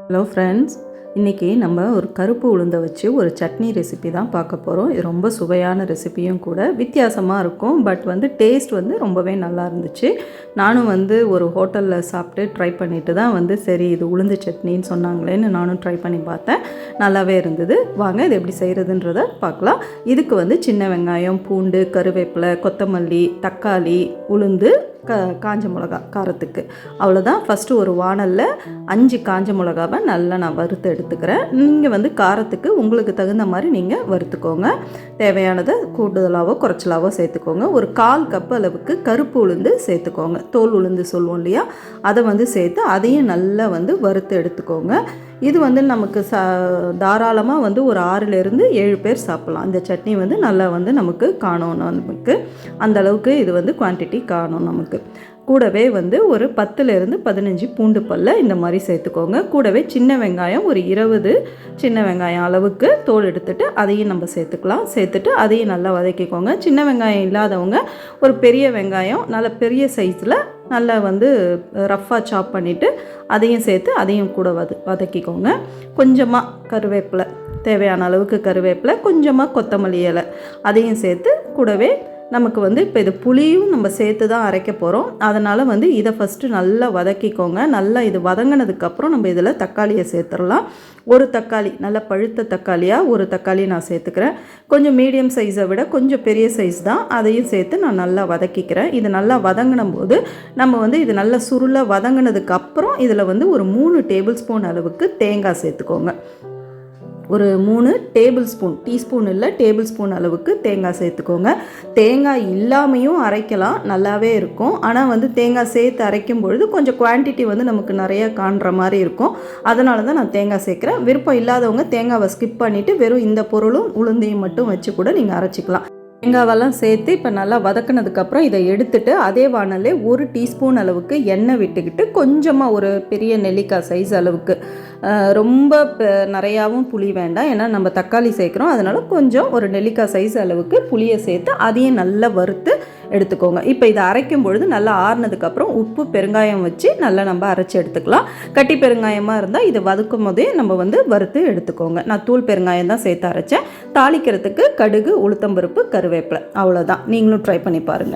Hello friends, இன்றைக்கி நம்ம ஒரு கருப்பு உளுந்தை வச்சு ஒரு சட்னி ரெசிபி தான் பார்க்க போகிறோம். இது ரொம்ப சுவையான ரெசிபியும் கூட, வித்தியாசமாக இருக்கும். பட் டேஸ்ட் ரொம்பவே நல்லா இருந்துச்சு. நானும் ஒரு ஹோட்டலில் சாப்பிட்டு ட்ரை பண்ணிவிட்டு தான் சரி இது உளுந்து சட்னின்னு சொன்னாங்களேன்னு நானும் ட்ரை பண்ணி பார்த்தேன். நல்லாவே இருந்தது. வாங்க இது எப்படி செய்கிறதுன்றதை பார்க்கலாம். இதுக்கு சின்ன வெங்காயம், பூண்டு, கருவேப்பிலை, கொத்தமல்லி, தக்காளி, உளுந்து, காஞ்ச மிளகா காரத்துக்கு அவ்வளோதான். ஃபஸ்ட்டு ஒரு வானலில் 5 காஞ்ச மிளகாவை நல்லா நான் வறுத்து எடுத்துக்கிறேன். நீங்கள் காரத்துக்கு உங்களுக்கு தகுந்த மாதிரி நீங்கள் வறுத்துக்கோங்க. தேவையானதை கூடுதலாகவோ குறைச்சலாவோ சேர்த்துக்கோங்க. ஒரு 1/4 கப் அளவுக்கு கருப்பு உளுந்து சேர்த்துக்கோங்க. தோல் உளுந்து சொல்லுவோம் இல்லையா, அதை சேர்த்து அதையும் நல்லா வறுத்து எடுத்துக்கோங்க. இது நமக்கு தாராளமாக ஒரு 6லேருந்து 7 பேர் சாப்பிட்லாம். இந்த சட்னி நல்லா நமக்கு காணும். நமக்கு அந்தளவுக்கு இது குவான்டிட்டி காணும். நமக்கு கூடவே ஒரு 10லேருந்து 15 பூண்டு பல்ல இந்த மாதிரி சேர்த்துக்கோங்க. கூடவே சின்ன வெங்காயம் ஒரு 20 சின்ன வெங்காயம் அளவுக்கு தோல் எடுத்துகிட்டு அதையும் நம்ம சேர்த்துக்கலாம். சேர்த்துட்டு அதையும் நல்லா வதக்கிக்கோங்க. சின்ன வெங்காயம் இல்லாதவங்க ஒரு பெரிய வெங்காயம் நல்ல பெரிய சைஸில் நல்லா ரஃப்பாக சாப் பண்ணிவிட்டு அதையும் சேர்த்து அதையும் கூட வதக்கிக்கோங்க. கொஞ்சமாக கருவேப்பிலை, தேவையான அளவுக்கு கருவேப்பிலை, கொஞ்சமாக கொத்தமல்லி இலை அதையும் சேர்த்து கூடவே நமக்கு இப்போ இது புளியும் நம்ம சேர்த்து தான் அரைக்க போகிறோம். அதனால் இதை ஃபஸ்ட்டு நல்லா வதக்கிக்கோங்க. நல்லா இது வதங்கினதுக்கப்புறம் நம்ம இதில் தக்காளியை சேர்த்துடலாம். ஒரு தக்காளி, நல்ல பழுத்த தக்காளியாக ஒரு தக்காளி நான் சேர்த்துக்கிறேன். கொஞ்சம் மீடியம் சைஸை விட கொஞ்சம் பெரிய சைஸ் தான். அதையும் சேர்த்து நான் நல்லா வதக்கிக்கிறேன். இது நல்லா வதங்கின போது நம்ம இது நல்லா சுருளாக வதங்கினதுக்கப்புறம் இதில் ஒரு 3 டேபிள் ஸ்பூன் அளவுக்கு தேங்காய் சேர்த்துக்கோங்க. ஒரு 3 டேபிள் ஸ்பூன், டீஸ்பூன் இல்லை டேபிள் ஸ்பூன் அளவுக்கு தேங்காய் சேர்த்துக்கோங்க. தேங்காய் இல்லாமையும் அரைக்கலாம், நல்லாவே இருக்கும். ஆனால் தேங்காய் சேர்த்து அரைக்கும் பொழுது கொஞ்சம் குவான்டிட்டி நமக்கு நிறையா காண்ற மாதிரி இருக்கும். அதனால தான் நான் தேங்காய் சேர்க்குறேன். விருப்பம் இல்லாதவங்க தேங்காவை ஸ்கிப் பண்ணிவிட்டு வெறும் இந்த பொருளும் உளுந்தையும் மட்டும் வச்சு கூட நீங்கள் அரைச்சிக்கலாம். தேங்காவெல்லாம் சேர்த்து இப்போ நல்லா வதக்கினதுக்கப்புறம் இதை எடுத்துகிட்டு அதே வானல்லே 1 டீஸ்பூன் அளவுக்கு எண்ணெய் விட்டுக்கிட்டு கொஞ்சமாக ஒரு பெரிய நெல்லிக்காய் சைஸ் அளவுக்கு, ரொம்ப நிறையாவும் புளி வேண்டாம், ஏன்னா நம்ம தக்காளி சேர்க்குறோம். அதனால் கொஞ்சம் ஒரு நெல்லிக்காய் சைஸ் அளவுக்கு புளியை சேர்த்து அதையும் நல்லா வறுத்து எடுத்துக்கோங்க. இப்போ இதை அரைக்கும் பொழுது நல்லா ஆறுனதுக்கப்புறம் உப்பு, பெருங்காயம் வச்சு நல்லா நம்ம அரைச்சி எடுத்துக்கலாம். கட்டி பெருங்காயமாக இருந்தால் இதை வதக்கும் போதே நம்ம வறுத்து எடுத்துக்கோங்க. நான் தூள் பெருங்காயம் தான் சேர்த்து அரைச்சேன். தாளிக்கிறதுக்கு கடுகு, உளுத்தம்பருப்பு, கருவேப்பிலை, அவ்வளோதான். நீங்களும் ட்ரை பண்ணி பாருங்கள்.